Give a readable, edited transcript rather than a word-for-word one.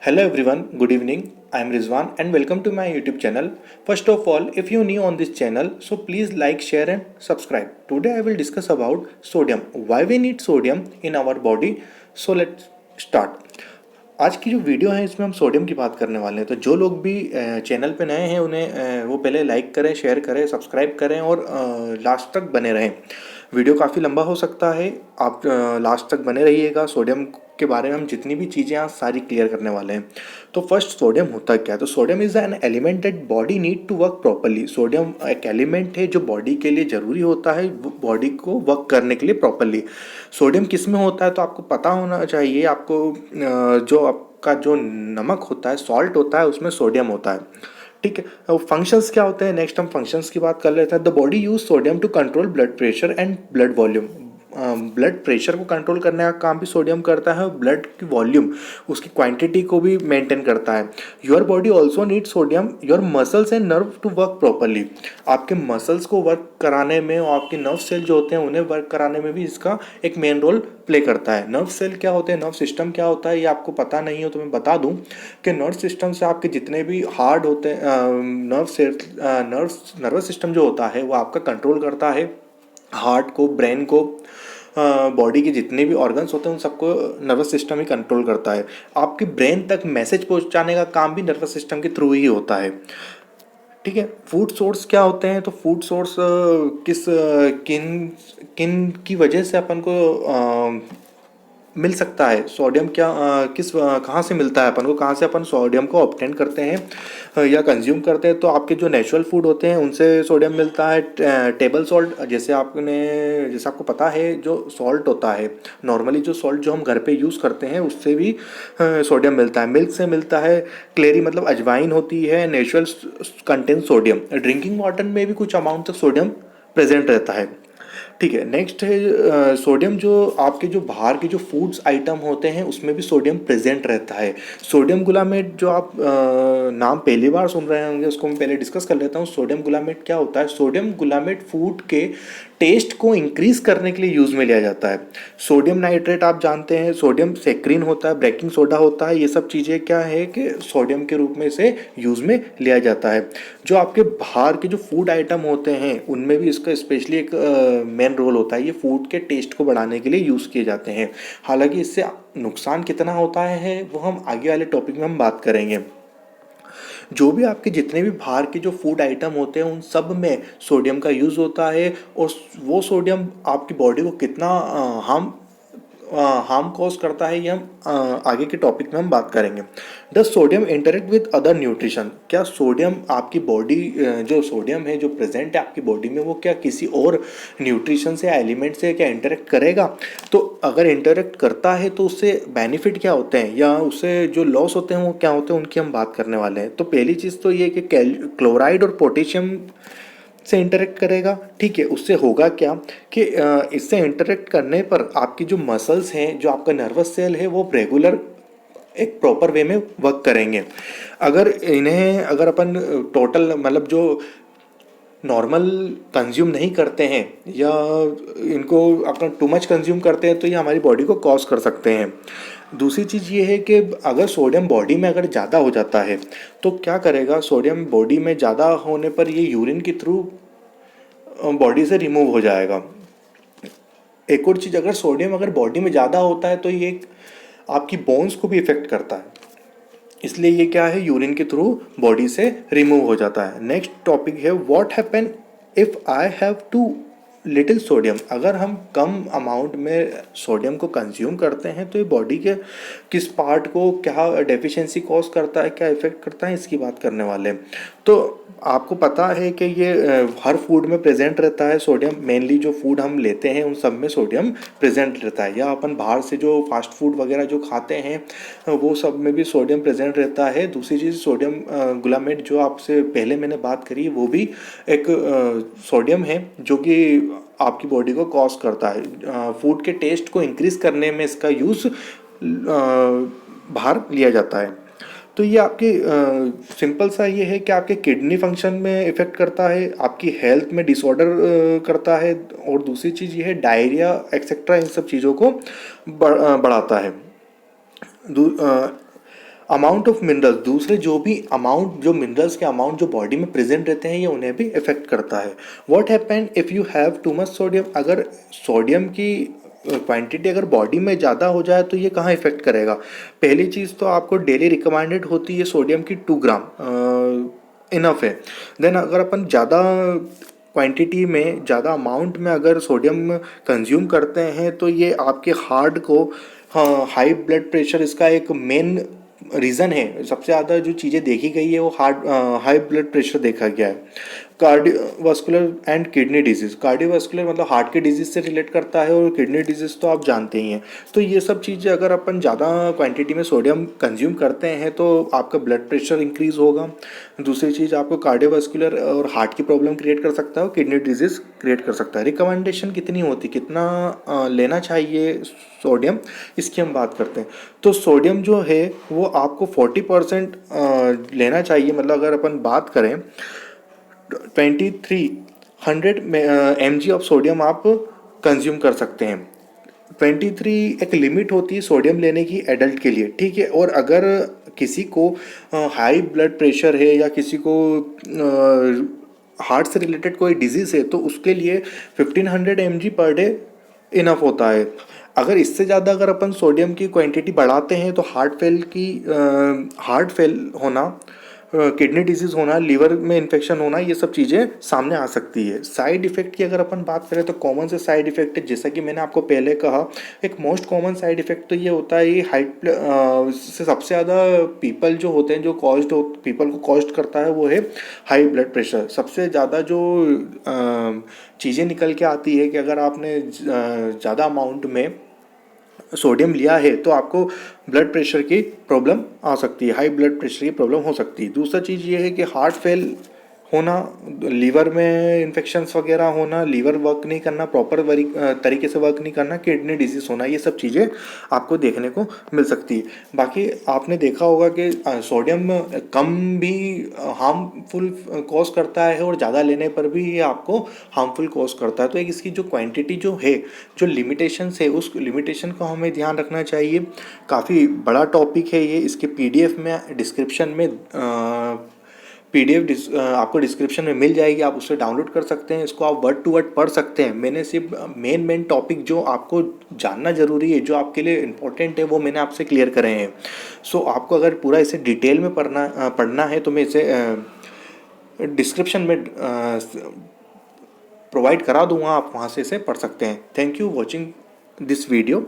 Hello everyone, good evening. I am Rizwan and welcome to my YouTube channel. First of all, if you new on this channel, so please like, share and subscribe. Today I will discuss about sodium. Why we need sodium in our body. So let's start. आज की जो video है इसमें हम sodium की बात करने वाले हैं। तो जो लोग भी चैनल पे नए हैं उन्हें वो पहले लाइक करें, शेयर करें, सब्सक्राइब करें और लास्ट तक बने रहें। वीडियो काफ़ी लंबा हो सकता है, आप लास्ट तक बने रहिएगा। सोडियम के बारे में हम जितनी भी चीज़ें आज सारी क्लियर करने वाले हैं। तो फर्स्ट सोडियम होता क्या है? तो sodium is an element that body need to work properly. Sodium एक एलिमेंट है जो बॉडी के लिए ज़रूरी होता है बॉडी को वर्क करने के लिए प्रॉपरली। सोडियम किस में होता है तो आपको पता होना चाहिए। आपको जो आपका जो नमक होता है, सॉल्ट होता है, उसमें सोडियम होता है। ठीक है, अब फंक्शंस क्या होते हैं? नेक्स्ट हम फंक्शंस की बात कर लेते हैं। The body use sodium to control blood pressure and blood volume. Blood pressure को कंट्रोल करने का काम भी सोडियम करता है। ब्लड की वॉल्यूम, उसकी क्वांटिटी को भी मेंटेन करता है। Your body also need sodium your muscles and nerve to work properly. आपके मसल्स को वर्क कराने में और आपके नर्व सेल जो होते हैं उन्हें वर्क कराने में भी इसका एक मेन रोल प्ले करता है। नर्व सेल क्या होते हैं, नर्व सिस्टम क्या होता है, ये आपको पता नहीं हो तो मैं बता दूं कि नर्व सिस्टम से आपके जितने भी हार्ड होते हैं नर्वस सिस्टम जो होता है वो आपका कंट्रोल करता है हार्ट को, ब्रेन को, बॉडी के जितने भी ऑर्गन्स होते हैं उन सबको नर्वस सिस्टम ही कंट्रोल करता है। आपके ब्रेन तक मैसेज पहुंचाने का काम भी नर्वस सिस्टम के थ्रू ही होता है। ठीक है, फूड सोर्स क्या होते हैं? तो फूड सोर्स किन किन की वजह से अपन को मिल सकता है सोडियम? क्या कहाँ से मिलता है अपन को, कहाँ से अपन सोडियम को ऑब्टेन करते हैं या कंज्यूम करते हैं? तो आपके जो नेचुरल फूड होते हैं उनसे सोडियम मिलता है। टेबल सॉल्ट, जैसे आपको पता है जो सॉल्ट होता है, नॉर्मली जो सॉल्ट जो हम घर पे यूज़ करते हैं उससे भी सोडियम मिलता है। मिल्क से मिलता है। क्लेरी मतलब अजवाइन होती है, natural contain sodium. Drinking water में भी कुछ अमाउंट तक सोडियम प्रेजेंट रहता है। ठीक है, नेक्स्ट है सोडियम। जो आपके जो बाहर के जो फूड्स आइटम होते हैं उसमें भी सोडियम प्रेजेंट रहता है। सोडियम गुलामेट जो आप नाम पहली बार सुन रहे होंगे उसको मैं पहले डिस्कस कर लेता हूँ। सोडियम गुलामेट क्या होता है? सोडियम गुलामेट फूड के टेस्ट को इंक्रीज करने के लिए यूज़ में लिया जाता है। सोडियम नाइट्रेट आप जानते हैं, सोडियम सेक्रिन होता है, बेकिंग सोडा होता है। ये सब चीज़ें क्या है कि सोडियम के रूप में से यूज़ में लिया जाता है। जो आपके बाहर के जो फूड आइटम होते हैं उनमें भी इसका स्पेशली एक मेन रोल होता है। ये फूड के टेस्ट को बढ़ाने के लिए यूज़ किए जाते हैं। हालांकि इससे नुकसान कितना होता है वो हम आगे वाले टॉपिक में हम बात करेंगे। जो भी आपके जितने भी बाहर के जो फूड आइटम होते हैं उन सब में सोडियम का यूज़ होता है और वो सोडियम आपकी बॉडी को कितना हार्म कॉज करता है ये हम आगे के टॉपिक में हम बात करेंगे। Does sodium interact with other nutrition? क्या सोडियम आपकी बॉडी जो सोडियम है जो प्रेजेंट है आपकी बॉडी में वो क्या किसी और न्यूट्रिशन से या एलिमेंट से क्या इंटरेक्ट करेगा? तो अगर इंटरेक्ट करता है तो उससे बेनिफिट क्या होते हैं या उससे जो लॉस होते हैं वो क्या होते हैं, उनकी हम बात करने वाले हैं। तो पहली चीज़ तो ये कि क्लोराइड और पोटेशियम से इंटरेक्ट करेगा। ठीक है, उससे होगा क्या कि इससे इंटरेक्ट करने पर आपकी जो मसल्स हैं, जो आपका नर्वस सेल है, वो रेगुलर एक प्रॉपर वे में वर्क करेंगे। अगर अपन टोटल मतलब जो नॉर्मल कंज्यूम नहीं करते हैं या इनको अपन टू मच कंज्यूम करते हैं तो ये हमारी बॉडी को कॉज कर सकते हैं। दूसरी चीज़ ये है कि अगर सोडियम बॉडी में अगर ज़्यादा हो जाता है तो क्या करेगा? सोडियम बॉडी में ज़्यादा होने पर ये यूरिन के थ्रू बॉडी से रिमूव हो जाएगा। एक और चीज़, अगर सोडियम अगर बॉडी में ज़्यादा होता है तो ये आपकी बोन्स को भी इफेक्ट करता है, इसलिए ये क्या है, यूरिन के थ्रू बॉडी से रिमूव हो जाता है। नेक्स्ट टॉपिक है what happen if I have too little sodium. अगर हम कम अमाउंट में सोडियम को कंज्यूम करते हैं तो ये बॉडी के किस पार्ट को क्या डेफिशिएंसी कॉज करता है, क्या इफेक्ट करता है, इसकी बात करने वाले हैं। तो आपको पता है कि ये हर फूड में प्रेजेंट रहता है सोडियम। मेनली जो फूड हम लेते हैं उन सब में सोडियम प्रेजेंट रहता है, या अपन बाहर से जो फास्ट फूड वगैरह जो खाते हैं वो सब में भी सोडियम प्रेजेंट रहता है। दूसरी चीज़ सोडियम गुलामेट जो आपसे पहले मैंने बात करी वो भी एक सोडियम है जो कि आपकी बॉडी को कॉज करता है। फूड के टेस्ट को इंक्रीज करने में इसका यूज़ बाहर लिया जाता है। तो ये आपके सिंपल सा ये है कि आपके किडनी फंक्शन में इफ़ेक्ट करता है, आपकी हेल्थ में डिसऑर्डर करता है, और दूसरी चीज़ ये है डायरिया एक्सेट्रा इन सब चीज़ों को बढ़ाता है। अमाउंट ऑफ मिनरल्स, दूसरे जो भी अमाउंट, जो मिनरल्स के अमाउंट जो बॉडी में प्रेजेंट रहते हैं ये उन्हें भी इफेक्ट करता है। What happen if you have too much sodium, अगर सोडियम की क्वांटिटी अगर बॉडी में ज़्यादा हो जाए तो ये कहाँ इफेक्ट करेगा। पहली चीज़ तो आपको डेली रिकमेंडेड होती है सोडियम की 2 ग्राम इनफ है। देन अगर अपन ज़्यादा क्वांटिटी में, ज़्यादा अमाउंट में अगर सोडियम कंज्यूम करते हैं तो ये आपके हार्ट को, हाँ, हाई ब्लड प्रेशर इसका एक मेन रीज़न है। सबसे ज़्यादा जो चीज़ें देखी गई है वो हाई ब्लड प्रेशर देखा गया है। Cardiovascular and kidney disease, cardiovascular मतलब हार्ट के डिजीज़ से रिलेट करता है, और किडनी डिजीज़ तो आप जानते ही हैं। तो ये सब चीज़ें अगर अपन ज़्यादा क्वांटिटी में सोडियम कंज्यूम करते हैं तो आपका ब्लड प्रेशर इंक्रीज़ होगा। दूसरी चीज़, आपको कार्डियोवास्कुलर और हार्ट की प्रॉब्लम क्रिएट कर सकता है और किडनी डिजीज़ क्रिएट कर सकता है। रिकमेंडेशन कितनी होती, कितना लेना चाहिए सोडियम, इसकी हम बात करते हैं। तो सोडियम जो है वो आपको 40% लेना चाहिए। मतलब अगर अपन बात करें 2300 mg ऑफ सोडियम आप कंज्यूम कर सकते हैं। 23 एक लिमिट होती है सोडियम लेने की एडल्ट के लिए, ठीक है। और अगर किसी को हाई ब्लड प्रेशर है या किसी को हार्ट से रिलेटेड कोई डिजीज़ है तो उसके लिए 1500 mg पर डे इनफ होता है। अगर इससे ज़्यादा अगर अपन सोडियम की क्वांटिटी बढ़ाते हैं तो हार्ट फेल होना, किडनी डिजीज़ होना, लीवर में इन्फेक्शन होना, ये सब चीज़ें सामने आ सकती है। साइड इफ़ेक्ट की अगर अपन बात करें तो कॉमन से साइड इफ़ेक्ट है, जैसा कि मैंने आपको पहले कहा, एक मोस्ट कॉमन साइड इफ़ेक्ट तो ये होता है, ये से सबसे ज़्यादा पीपल जो होते हैं, जो पीपल को कॉस्ट करता है वो है हाई ब्लड प्रेशर। सबसे ज़्यादा जो चीज़ें निकल के आती है कि अगर आपने ज़्यादा अमाउंट में सोडियम लिया है तो आपको ब्लड प्रेशर की प्रॉब्लम आ सकती है, हाई ब्लड प्रेशर की प्रॉब्लम हो सकती है। दूसरा चीज़ ये है कि हार्ट फेल होना, लीवर में इन्फेक्शंस वगैरह होना, लीवर वर्क नहीं करना, प्रॉपर तरीके से वर्क नहीं करना, किडनी डिजीज़ होना, ये सब चीज़ें आपको देखने को मिल सकती है। बाकी आपने देखा होगा कि सोडियम कम भी हार्मफुल कॉज करता है और ज़्यादा लेने पर भी ये आपको हार्मफुल कॉज करता है। तो एक इसकी जो क्वांटिटी जो है, जो लिमिटेशंस है, उस लिमिटेशन को हमें ध्यान रखना चाहिए। काफ़ी बड़ा टॉपिक है ये, इसके पीडीएफ में डिस्क्रिप्शन में आपको डिस्क्रिप्शन में मिल जाएगी, आप उससे डाउनलोड कर सकते हैं। इसको आप वर्ड टू वर्ड पढ़ सकते हैं। मैंने सिर्फ मेन टॉपिक जो आपको जानना ज़रूरी है, जो आपके लिए इम्पोर्टेंट है, वो मैंने आपसे क्लियर करे हैं। सो आपको अगर पूरा इसे डिटेल में पढ़ना है तो मैं इसे डिस्क्रिप्शन में प्रोवाइड करा दूंगा, आप वहाँ से इसे पढ़ सकते हैं। Thank you watching this video.